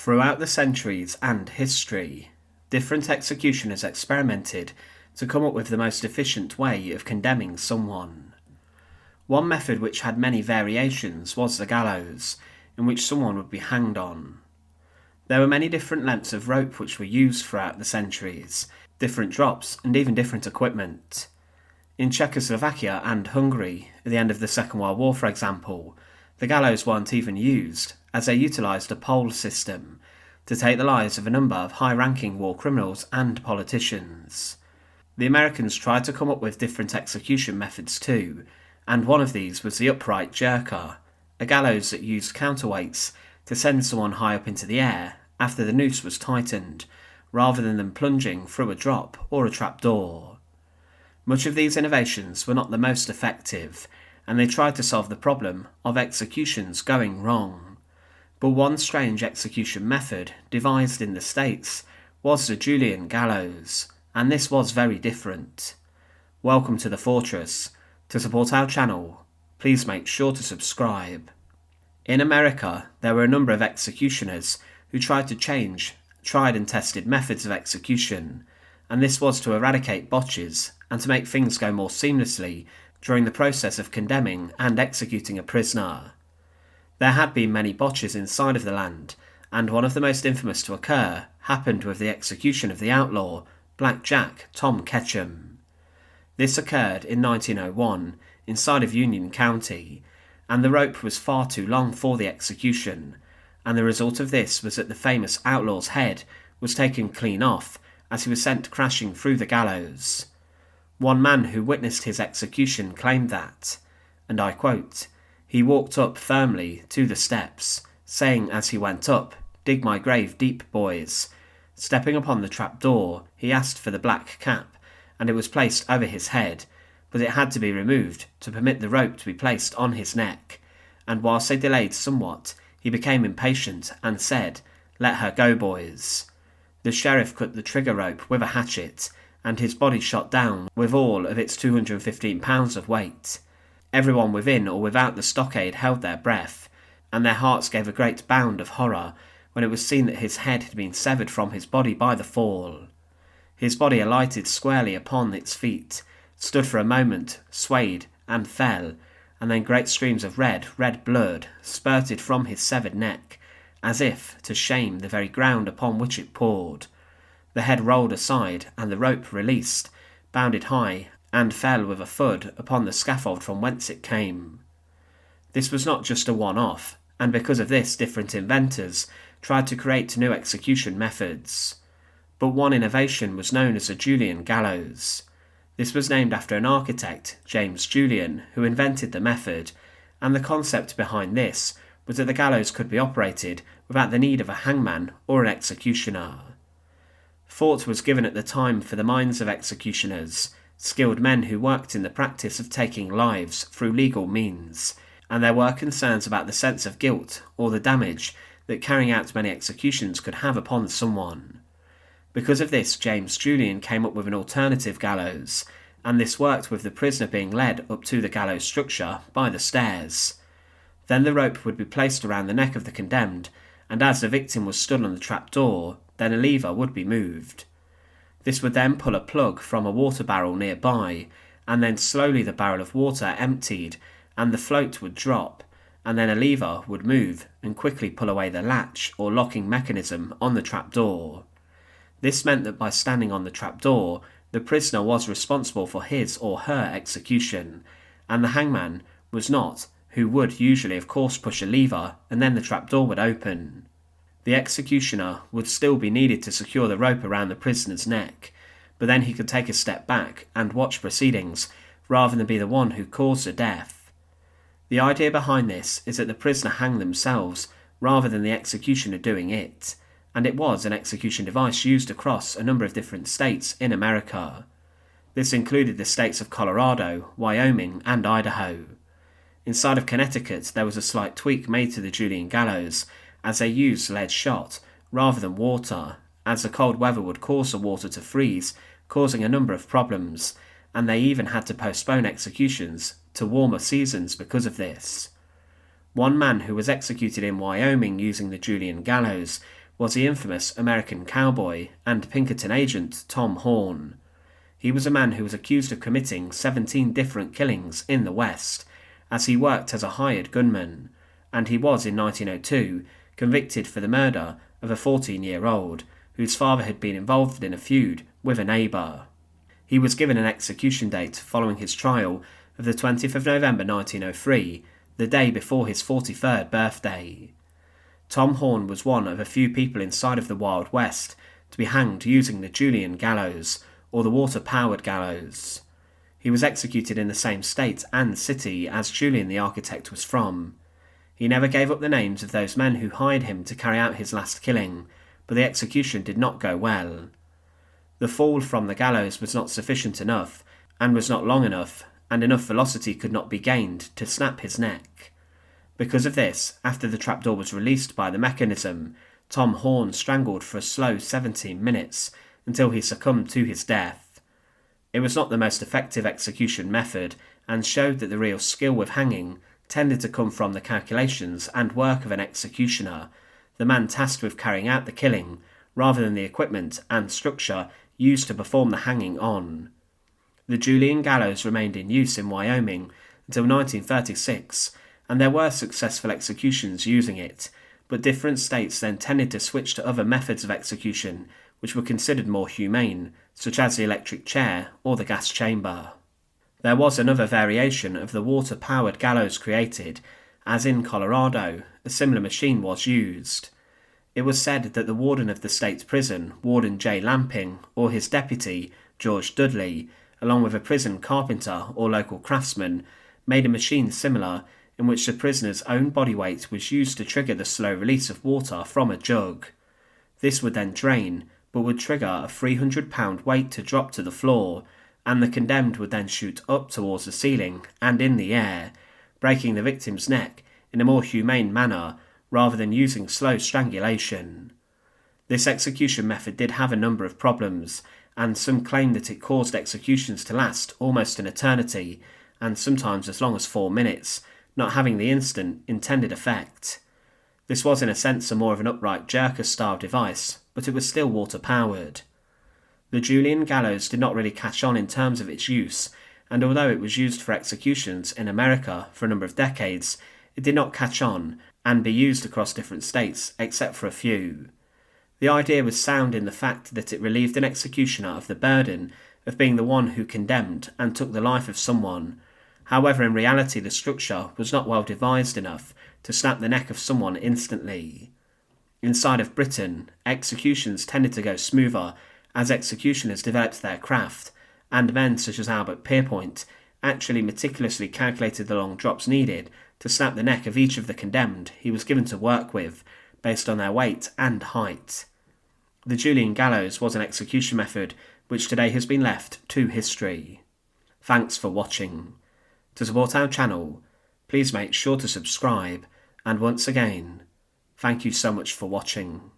Throughout the centuries and history, different executioners experimented to come up with the most efficient way of condemning someone. One method which had many variations was the gallows, in which someone would be hanged on. There were many different lengths of rope which were used throughout the centuries, different drops and even different equipment. In Czechoslovakia and Hungary, at the end of the Second World War for example, the gallows weren't even used, as they utilised a pole system to take the lives of a number of high-ranking war criminals and politicians. The Americans tried to come up with different execution methods too, and one of these was the upright jerker, a gallows that used counterweights to send someone high up into the air after the noose was tightened, rather than them plunging through a drop or a trapdoor. Much of these innovations were not the most effective, and they tried to solve the problem of executions going wrong. But one strange execution method devised in the States was the Julian Gallows, and this was very different. Welcome to the Fortress. To support our channel, please make sure to subscribe. In America, there were a number of executioners who tried to change tried and tested methods of execution, and this was to eradicate botches and to make things go more seamlessly during the process of condemning and executing a prisoner. There had been many botches inside of the land, and one of the most infamous to occur happened with the execution of the outlaw, Black Jack Tom Ketchum. This occurred in 1901 inside of Union County, and the rope was far too long for the execution, and the result of this was that the famous outlaw's head was taken clean off as he was sent crashing through the gallows. One man who witnessed his execution claimed that, and I quote, "He walked up firmly to the steps, saying as he went up, 'Dig my grave deep, boys.' Stepping upon the trapdoor, he asked for the black cap, and it was placed over his head, but it had to be removed to permit the rope to be placed on his neck, and whilst they delayed somewhat, he became impatient and said, 'Let her go, boys.' The sheriff cut the trigger rope with a hatchet, and his body shot down with all of its 215 pounds of weight. Everyone within or without the stockade held their breath, and their hearts gave a great bound of horror when it was seen that his head had been severed from his body by the fall. His body alighted squarely upon its feet, stood for a moment, swayed, and fell, and then great streams of red blood spurted from his severed neck, as if to shame the very ground upon which it poured. The head rolled aside, and the rope released, bounded high, and fell with a thud upon the scaffold from whence it came. This was not just a one-off, and because of this different inventors tried to create new execution methods. But one innovation was known as the Julian Gallows. This was named after an architect, James Julian, who invented the method, and the concept behind this was that the gallows could be operated without the need of a hangman or an executioner. Thought was given at the time for the minds of executioners, skilled men who worked in the practice of taking lives through legal means, and there were concerns about the sense of guilt or the damage that carrying out many executions could have upon someone. Because of this, James Julian came up with an alternative gallows, and this worked with the prisoner being led up to the gallows structure by the stairs. Then the rope would be placed around the neck of the condemned, and as the victim was stood on the trapdoor, then a lever would be moved. This would then pull a plug from a water barrel nearby, and then slowly the barrel of water emptied, and the float would drop, and then a lever would move and quickly pull away the latch or locking mechanism on the trapdoor. This meant that by standing on the trapdoor, the prisoner was responsible for his or her execution, and the hangman was not, who would usually of course push a lever and then the trapdoor would open. The executioner would still be needed to secure the rope around the prisoner's neck, but then he could take a step back and watch proceedings rather than be the one who caused the death. The idea behind this is that the prisoner hanged themselves rather than the executioner doing it, and it was an execution device used across a number of different states in America. This included the states of Colorado, Wyoming, and Idaho. Inside of Connecticut, there was a slight tweak made to the Julian Gallows, as they used lead shot rather than water, as the cold weather would cause the water to freeze, causing a number of problems, and they even had to postpone executions to warmer seasons because of this. One man who was executed in Wyoming using the Julian Gallows was the infamous American cowboy and Pinkerton agent Tom Horn. He was a man who was accused of committing 17 different killings in the West, as he worked as a hired gunman, and he was in 1902 convicted for the murder of a 14-year-old whose father had been involved in a feud with a neighbour. He was given an execution date following his trial of the 20th of November 1903, the day before his 43rd birthday. Tom Horn was one of a few people inside of the Wild West to be hanged using the Julian Gallows, or the water-powered gallows. He was executed in the same state and city as Julian the architect was from. He never gave up the names of those men who hired him to carry out his last killing, but the execution did not go well. The fall from the gallows was not sufficient enough, and was not long enough, and enough velocity could not be gained to snap his neck. Because of this, after the trapdoor was released by the mechanism, Tom Horn strangled for a slow 17 minutes until he succumbed to his death. It was not the most effective execution method, and showed that the real skill with hanging tended to come from the calculations and work of an executioner, the man tasked with carrying out the killing, rather than the equipment and structure used to perform the hanging on. The Julian Gallows remained in use in Wyoming until 1936, and there were successful executions using it, but different states then tended to switch to other methods of execution which were considered more humane, such as the electric chair or the gas chamber. There was another variation of the water-powered gallows created, as in Colorado, a similar machine was used. It was said that the warden of the state prison, Warden J. Lamping, or his deputy, George Dudley, along with a prison carpenter or local craftsman, made a machine similar in which the prisoner's own body weight was used to trigger the slow release of water from a jug. This would then drain, but would trigger a 300-pound weight to drop to the floor, and the condemned would then shoot up towards the ceiling and in the air, breaking the victim's neck in a more humane manner rather than using slow strangulation. This execution method did have a number of problems, and some claim that it caused executions to last almost an eternity, and sometimes as long as 4 minutes, not having the instant intended effect. This was in a sense a more of an upright jerker-style device, but it was still water-powered. The Julian Gallows did not really catch on in terms of its use, and although it was used for executions in America for a number of decades, it did not catch on and be used across different states except for a few. The idea was sound in the fact that it relieved an executioner of the burden of being the one who condemned and took the life of someone. However, in reality the structure was not well devised enough to snap the neck of someone instantly. Inside of Britain, executions tended to go smoother as executioners developed their craft, and men such as Albert Pierpoint actually meticulously calculated the long drops needed to snap the neck of each of the condemned he was given to work with, based on their weight and height. The Julian Gallows was an execution method which today has been left to history. Thanks for watching. To support our channel, please make sure to subscribe, and once again, thank you so much for watching.